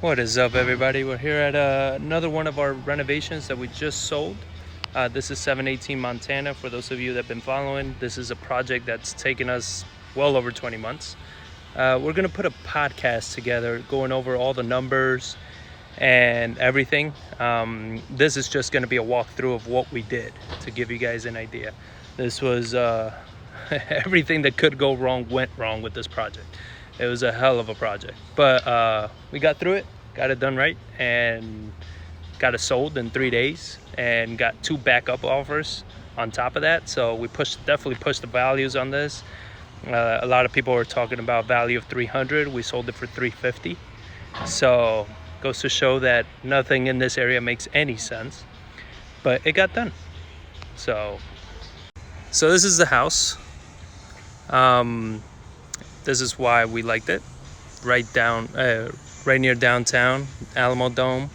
What is up, everybody? We're here at another one of our renovations that we just sold. This is 718 Montana. For those of you that have been following, this is a project that's taken us well over 20 months. We're going to put a podcast together going over all the numbers and everything. This is just going to be a walkthrough of what we did to give you guys an idea. This was everything that could go wrong went wrong with this project. It was a hell of a project, but we got through it, got it done right, and got it sold in 3 days, and got 2 backup offers on top of that. So we definitely pushed the values on this. A lot of people were talking about value of 300. We sold it for 350. So goes to show that nothing in this area makes any sense, but it got done. So this is the house. This is why we liked it. Right near downtown, Alamo Dome.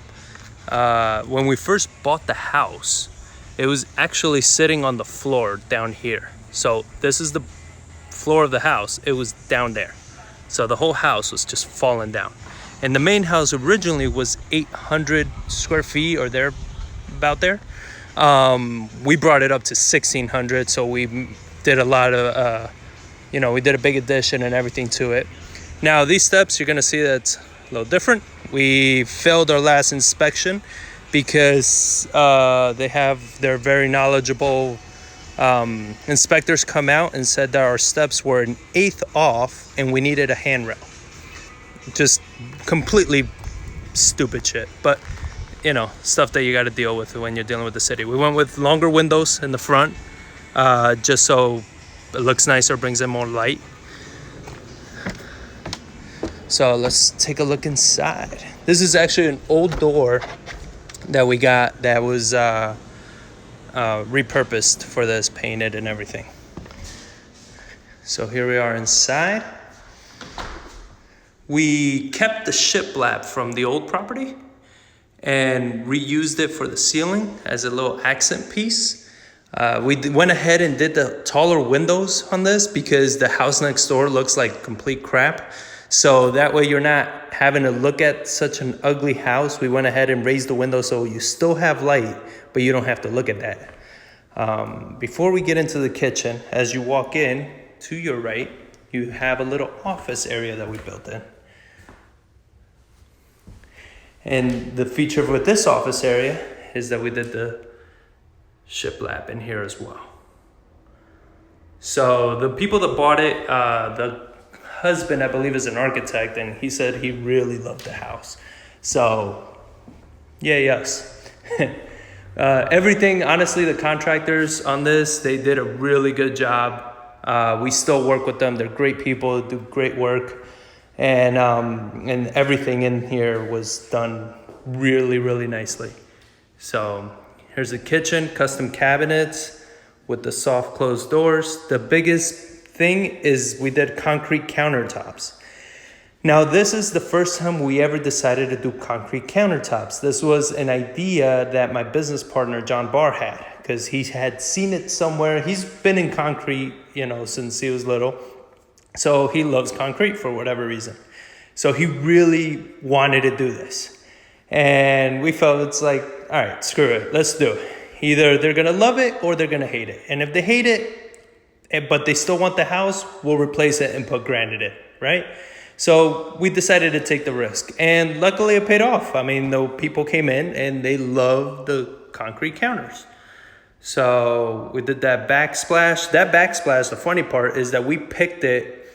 When we first bought the house, it was actually sitting on the floor down here. So this is the floor of the house. It was down there. So the whole house was just falling down. And the main house originally was 800 square feet or there, about there. We brought it up to 1,600. So we did a lot of, we did a big addition and everything to it. Now these steps, you're gonna see that's a little different. We failed our last inspection because they're very knowledgeable inspectors come out and said that our steps were an eighth off and we needed a handrail. Just completely stupid shit, but stuff that you got to deal with when you're dealing with the city. We went with longer windows in the front, just so it looks nicer, brings in more light. So let's take a look inside. This is actually an old door that we got that was repurposed for this, painted and everything. So here we are inside. We kept the shiplap from the old property and reused it for the ceiling as a little accent piece. We went ahead and did the taller windows on this because the house next door looks like complete crap. So that way you're not having to look at such an ugly house. We went ahead and raised the window so you still have light, but you don't have to look at that. Before we get into the kitchen, as you walk in, to your right, you have a little office area that we built in. And the feature with this office area is that we did the shiplap in here as well. So the people that bought it, the husband, I believe, is an architect, and he said he really loved the house. So, yes. Everything, honestly, the contractors on this, they did a really good job. We still work with them. They're great people, do great work. And everything in here was done really, really nicely. So here's the kitchen, custom cabinets with the soft closed doors. The biggest thing is we did concrete countertops. Now this is the first time we ever decided to do concrete countertops. This was an idea that my business partner John Barr had because he had seen it somewhere. He's been in concrete, since he was little. So he loves concrete for whatever reason. So he really wanted to do this. And we felt it's like, all right, screw it, let's do it. Either they're gonna love it or they're gonna hate it. And if they hate it, but they still want the house, we'll replace it and put granite in, right? So we decided to take the risk. And luckily it paid off. I mean, the people came in and they loved the concrete counters. So we did that backsplash. That backsplash, the funny part is that we picked it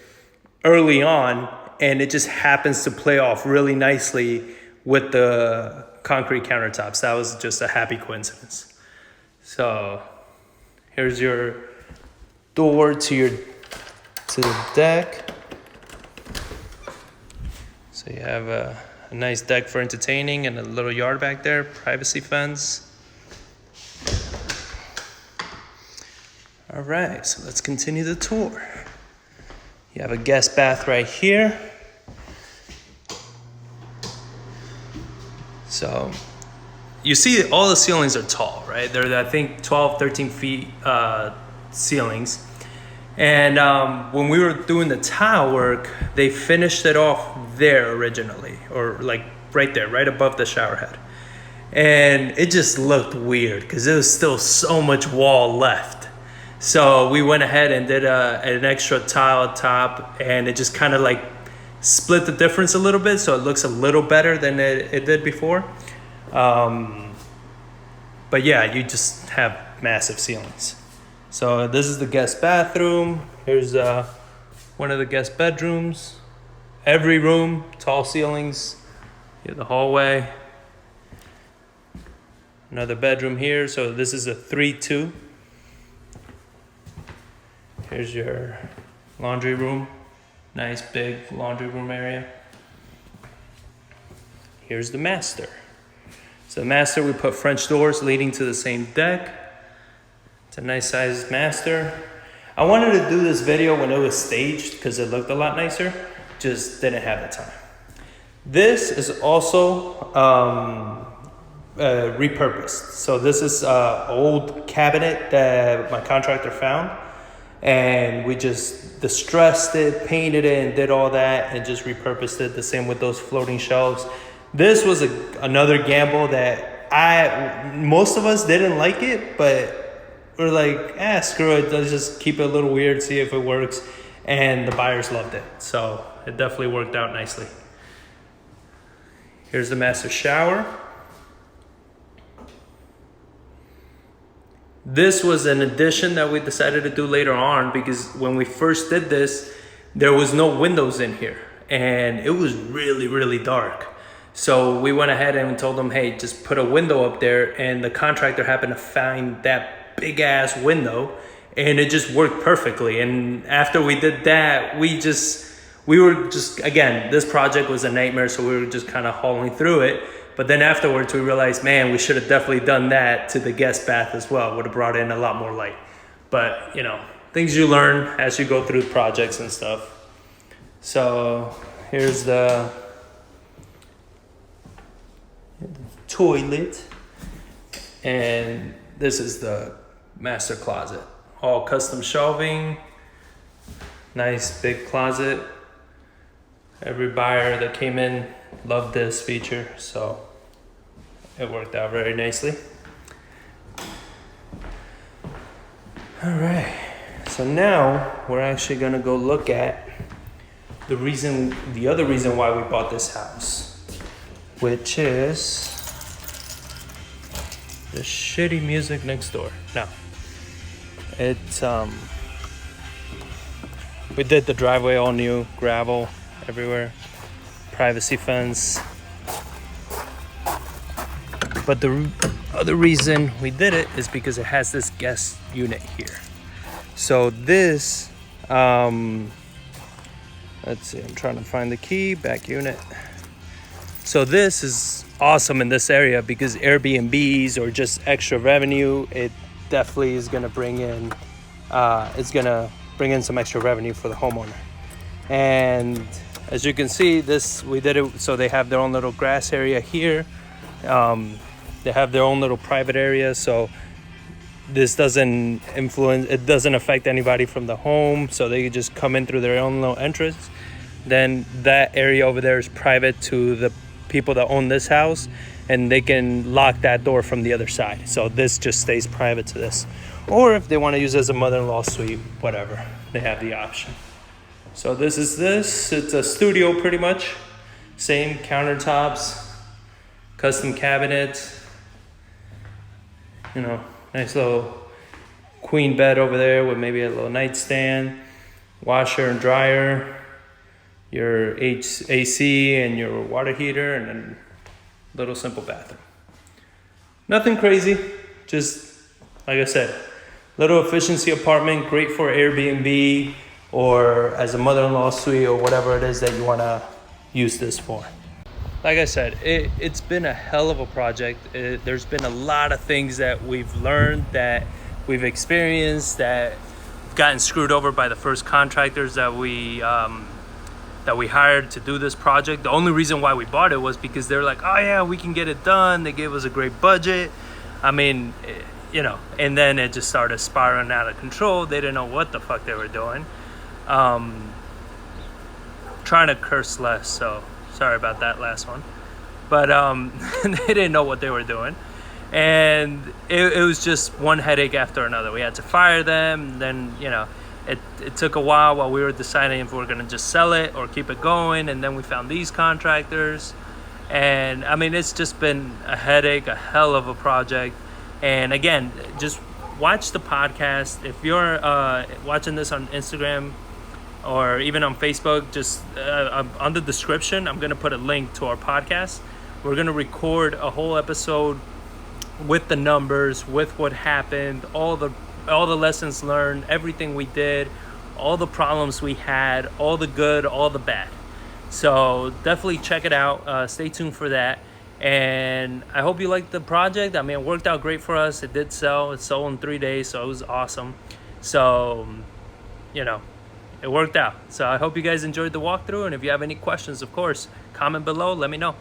early on and it just happens to play off really nicely with the concrete countertops. That was just a happy coincidence. So here's your door to the deck. So you have a nice deck for entertaining and a little yard back there, privacy fence. All right, so let's continue the tour. You have a guest bath right here. So you see all the ceilings are tall, right? They're, I think, 12, 13 feet ceilings. And when we were doing the tile work, they finished it off there originally, or like right there, right above the shower head. And it just looked weird because there was still so much wall left. So we went ahead and did an extra tile up top, and it just kind of like split the difference a little bit, so it looks a little better than it did before. But yeah, you just have massive ceilings. So this is the guest bathroom. Here's one of the guest bedrooms. Every room, tall ceilings. Here, the hallway. Another bedroom here. So this is a 3-2. Here's your laundry room. Nice big laundry room area. Here's the master. So the master, we put French doors leading to the same deck. It's a nice sized master. I wanted to do this video when it was staged because it looked a lot nicer. Just didn't have the time. This is also repurposed. So this is an old cabinet that my contractor found. And we just distressed it, painted it, and did all that, and just repurposed it. The same with those floating shelves. This was another gamble that most of us didn't like it, but we're like, screw it. Let's just keep it a little weird, see if it works. And the buyers loved it. So it definitely worked out nicely. Here's the master shower. This was an addition that we decided to do later on because when we first did this, there was no windows in here and it was really, really dark. So we went ahead and told them, hey, just put a window up there, and the contractor happened to find that big ass window and it just worked perfectly. And after we did that, we were just, again, this project was a nightmare, so we were just kind of hauling through it. But then afterwards, we realized, man, we should have definitely done that to the guest bath as well. Would have brought in a lot more light. But, things you learn as you go through projects and stuff. So here's the toilet. And this is the master closet. All custom shelving. Nice big closet. Every buyer that came in loved this feature, so it worked out very nicely. All right, so now we're actually gonna go look at the other reason why we bought this house, which is the shitty music next door. No, it's we did the driveway all new, gravel everywhere, privacy fence. But the other reason we did it is because it has this guest unit here. So this, let's see, I'm trying to find the key, back unit. So this is awesome in this area because Airbnbs or just extra revenue, it definitely is gonna bring in, some extra revenue for the homeowner. And as you can see, we did it so they have their own little grass area here. They have their own little private area, so this doesn't affect anybody from the home, so they can just come in through their own little entrance. Then that area over there is private to the people that own this house, and they can lock that door from the other side. So this just stays private to this. Or if they want to use it as a mother-in-law suite, whatever, they have the option. So this is it's a studio pretty much. Same countertops, custom cabinets, nice little queen bed over there with maybe a little nightstand, washer and dryer, your AC and your water heater, and then a little simple bathroom. Nothing crazy, just like I said, little efficiency apartment, great for Airbnb or as a mother-in-law suite or whatever it is that you want to use this for. Like I said, it's been a hell of a project. There's been a lot of things that we've learned, that we've experienced, that gotten screwed over by the first contractors that we hired to do this project. The only reason why we bought it was because they're like, oh yeah, we can get it done. They gave us a great budget. I mean, and then it just started spiraling out of control. They didn't know what the fuck they were doing. Trying to curse less, so sorry about that last one. But they didn't know what they were doing. And it was just one headache after another. We had to fire them. Then, it took a while we were deciding if we were going to just sell it or keep it going. And then we found these contractors. And, I mean, it's just been a headache, a hell of a project. And, again, just watch the podcast. If you're watching this on Instagram or even on Facebook, just on the description, I'm going to put a link to our podcast. We're going to record a whole episode with the numbers, with what happened, all the lessons learned, everything we did, all the problems we had, all the good, all the bad. So definitely check it out. Stay tuned for that. And I hope you liked the project. I mean, it worked out great for us. It did sell. It sold in 3 days, so it was awesome. So, it worked out. So I hope you guys enjoyed the walkthrough. And if you have any questions, of course, comment below. Let me know.